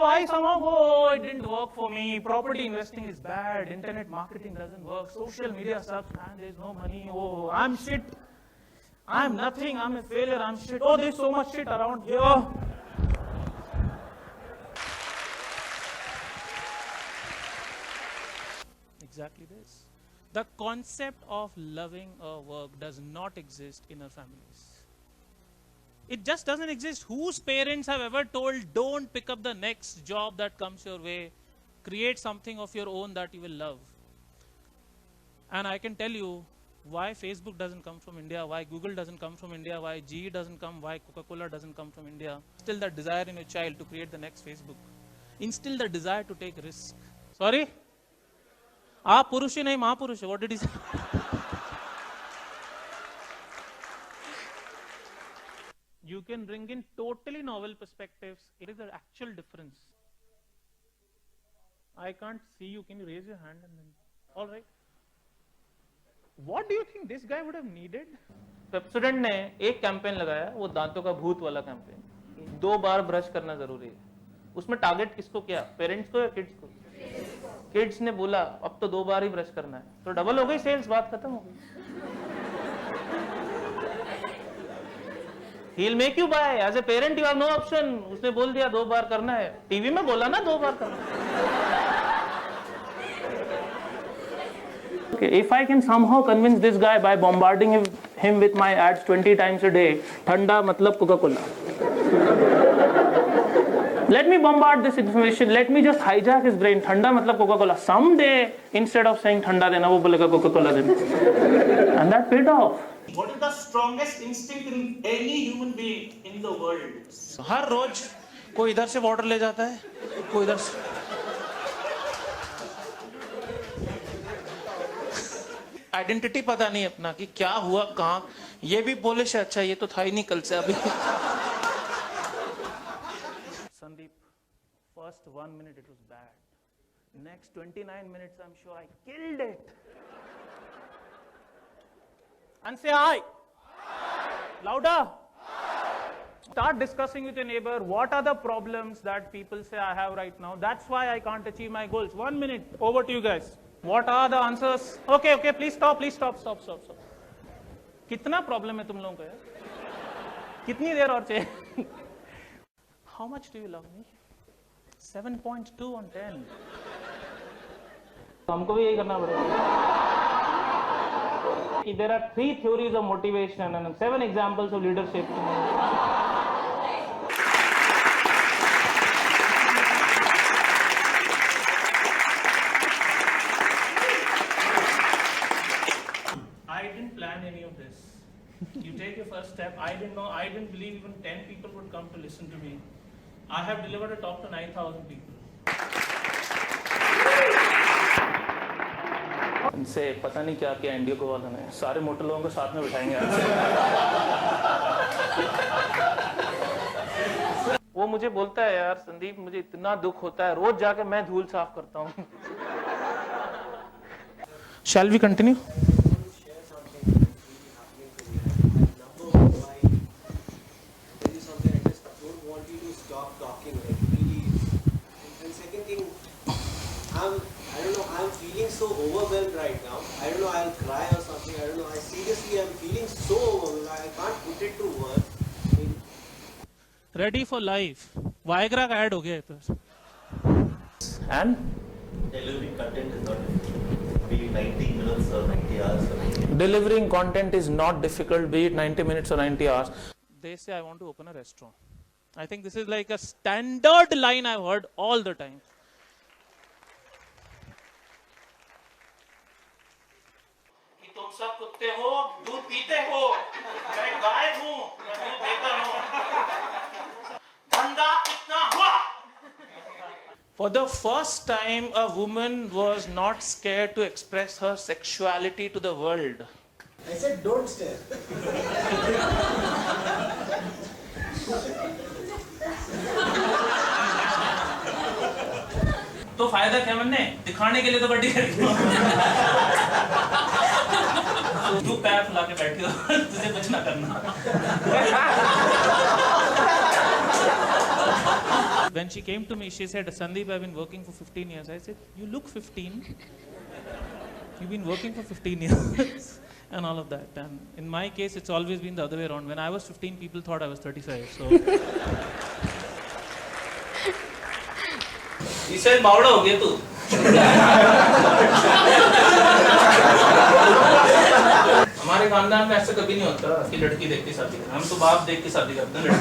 So I somehow go, oh, it didn't work for me. Property investing is bad. Internet marketing doesn't work. Social media sucks. Man, there's no money. Oh, I'm shit. I'm nothing. I'm a failure. I'm shit. Oh, there's so much shit around here. Exactly this. The concept of loving a work does not exist in our families. It just doesn't exist. Whose parents have ever told, don't pick up the next job that comes your way, create something of your own that you will love? And I can tell you why Facebook doesn't come from India, why Google doesn't come from India, why GE doesn't come, why Coca-Cola doesn't come from India. Instill that desire in your child to create the next Facebook. Instill the desire to take risk. Sorry? आप पुरुष ही नहीं महापुरुष है. What did he say? You can bring in totally novel perspectives. It is the actual difference. I can't see you. Can you raise your hand and then? All right. What do you think this guy would have needed? Pepsodent ने एक campaign लगाया, वो दांतों का भूत वाला campaign. 2 बार brush करना जरूरी है. उसमें टारगेट किसको किया? पेरेंट्स को या किड्स को? किड्स ने बोला अब तो 2 बार ही ब्रश करना है, तो डबल हो गई सेल्स, बात खत्म हो गई. He'll make you buy. As a parent, you have no option. उसने बोल दिया 2 बार करना है. टीवी में बोला ना 2 बार करना है. Okay, if I can somehow convince this guy by bombarding him with my ads 20 times a day, ठंडा मतलब Coca-Cola. Let me bombard this information. Let me just hijack his brain. ठंडा मतलब Coca-Cola. Someday, instead of saying ठंडा देना, वो बोलेगा Coca-Cola देना. And that paid off. What is the strongest instinct in any human being in the world? हर रोज कोई इधर से वाटर ले जाता है, कोई इधर से. आइडेंटिटी पता नहीं अपना कि क्या हुआ कहाँ. ये भी पोलिश है, अच्छा ये तो था ही नहीं कल से अभी. Sandeep, first 1 minute it was bad. Next 29 minutes I'm sure I killed it. And say hi. Louder. Start discussing with your neighbor what are the problems that people say I have right now. That's why I can't achieve my goals. 1 minute. Over to you guys. What are the answers? Okay, please stop. Stop. कितना problem है तुम लोगों को यार? कितनी देर और चाहिए? How much do you love me? 7.2 on 10. तो हमको भी यही करना पड़ेगा. There are 3 theories of motivation and 7 examples of leadership. I didn't plan any of this. You take your first step. I didn't believe even 10 people would come to listen to me. I have delivered a talk to 9,000 people. इनसे पता नहीं क्या क्या India को वाला ने सारे मोटे लोगों को साथ में बिठाएंगे. वो मुझे बोलता है यार संदीप मुझे इतना दुख होता है, रोज जाके मैं धूल साफ करता हूँ. Shall we continue? I'm feeling so overwhelmed right now. I don't know, I'll cry or something. I don't know. I seriously am feeling so overwhelmed. I can't put it to words. Ready for life. Viagra का add हो गया है तो. And delivering content is not difficult. Be it 90 minutes or 90 hours. Or delivering content is not difficult. Be it 90 minutes or 90 hours. They say I want to open a restaurant. I think this is like a standard line I've heard all the time. तुम सब कुत्ते हो, दूध पीते हो, मैं गाय हूँ, मैं दूध देता हूँ. धंधा कितना हुआ? For the first time, a woman was not scared to express her sexuality to the world. I said don't stare. तो फायदा क्या मैंने दिखाने के लिए तो गड्डी खरीदी. तू पैर फुला के बैठी हो, तुझे कुछ ना करना. When she came to me, she said, Sandeep, I've been working for 15 years. I said, you look 15. You've been working for 15 years. And all of that. And in my case, it's always been the other way around. When I was 15, people thought I was 35. So. He said, "बावड़ा हो गया तू." हमारे खानदान में ऐसा कभी नहीं होता कि लड़की देख के शादी करते, हम तो बाप देख के शादी करते हैं लड़की।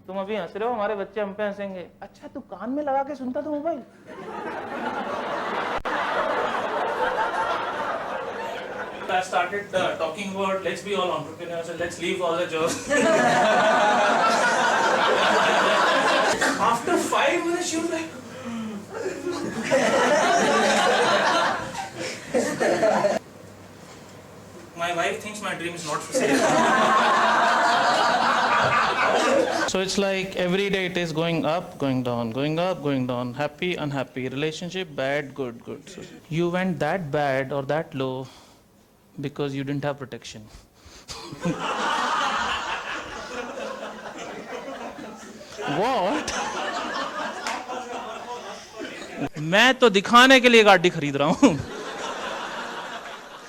तुम अभी हंस रहे हो, हमारे बच्चे हम पे हंसेंगे। अच्छा तू कान में लगा के सुनता था mobile? I started talking about let's be all entrepreneurs and let's leave all the jobs. After 5 minutes, she was like, my wife thinks my dream is not for sale. So it's like every day it is going up, going down, going up, going down, happy, unhappy, relationship, bad, good, good. So you went that bad or that low because you didn't have protection. What? मैं तो दिखाने के लिए गाड़ी खरीद रहा हूँ.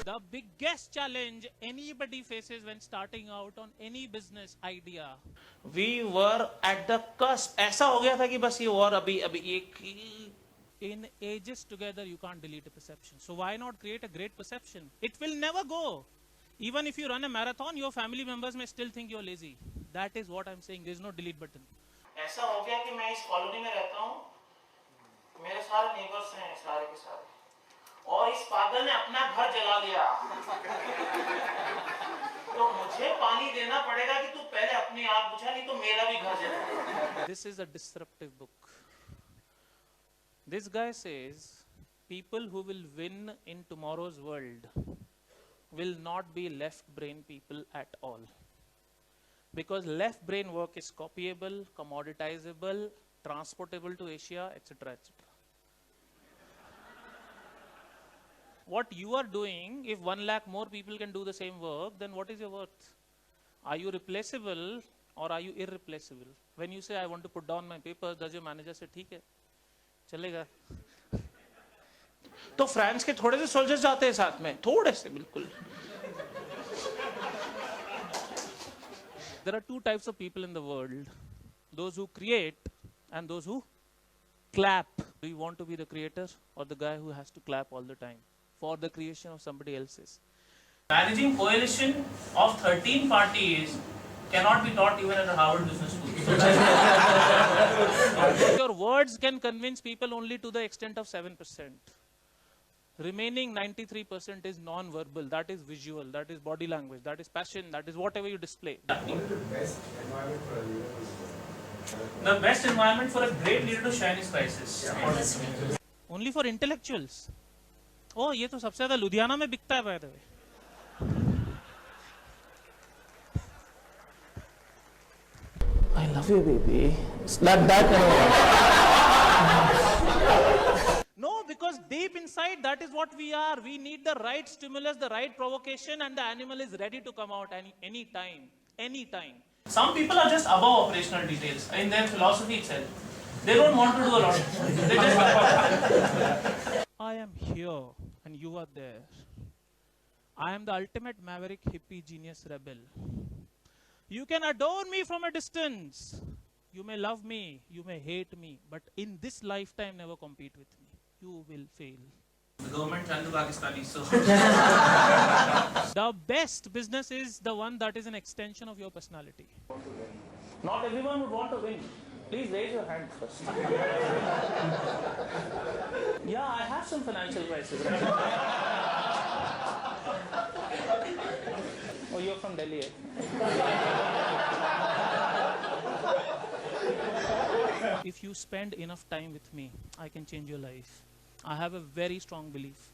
The biggest challenge anybody faces when starting out on any business idea. We were at the cusp. ऐसा हो गया था कि बस ये और अभी एक In ages together, you can't delete a perception. So why not create a great perception? It will never go. Even if you run a marathon, your family members may still think you're lazy. That is what I'm saying. There's no delete button. ऐसा हो गया कि मैं इस colony में रहता हूँ, मेरे सारे नेबर्स हैं सारे के सारे, और इस पागल ने अपना घर जला लिया, तो मुझे पानी देना पड़ेगा कि तू पहले अपनी आग बुझा, नहीं तो मेरा भी घर जला. This is a disruptive book. This guy says people who will win in tomorrow's world will not be left brain people at all. Because left brain work is copyable, commoditizable, transportable to Asia, etc., etc. What you are doing, if 1 lakh more people can do the same work, then what is your worth? Are you replaceable or are you irreplaceable? When you say, I want to put down my papers, does your manager say, ठीक है, चलेगा? तो France के थोड़े से soldiers जाते हैं साथ में, थोड़े से बिल्कुल. There are two types of people in the world. Those who create and those who clap. Do you want to be the creator or the guy who has to clap all the time for the creation of somebody else's? Managing coalition of 13 parties cannot be taught even at a Harvard Business School. Your words can convince people only to the extent of 7%. Remaining 93% is non-verbal, that is visual, that is body language, that is passion, that is whatever you display. What is the best environment for a leader to work? The best environment for a great leader to shine is crisis. Only for intellectuals. Oh, ये तो सबसे ज़्यादा लुधियाना में बिकता है by the way. I love you, baby. That No, because deep inside that is what we are. We need the right stimulus, the right provocation, and the animal is ready to come out any time. Any time. Some people are just above operational details in their philosophy itself. They don't want to do a lot. They just I am here and you are there. I am the ultimate maverick hippie genius rebel. You can adore me from a distance. You may love me, you may hate me, but in this lifetime never compete with me. You will fail. The government ran the Pakistani, so The best business is the one that is an extension of your personality. not everyone would want to win. Please raise your hand first. Yeah, I have some financial crisis. Right? Oh, you're from Delhi. Eh? If you spend enough time with me, I can change your life. I have a very strong belief.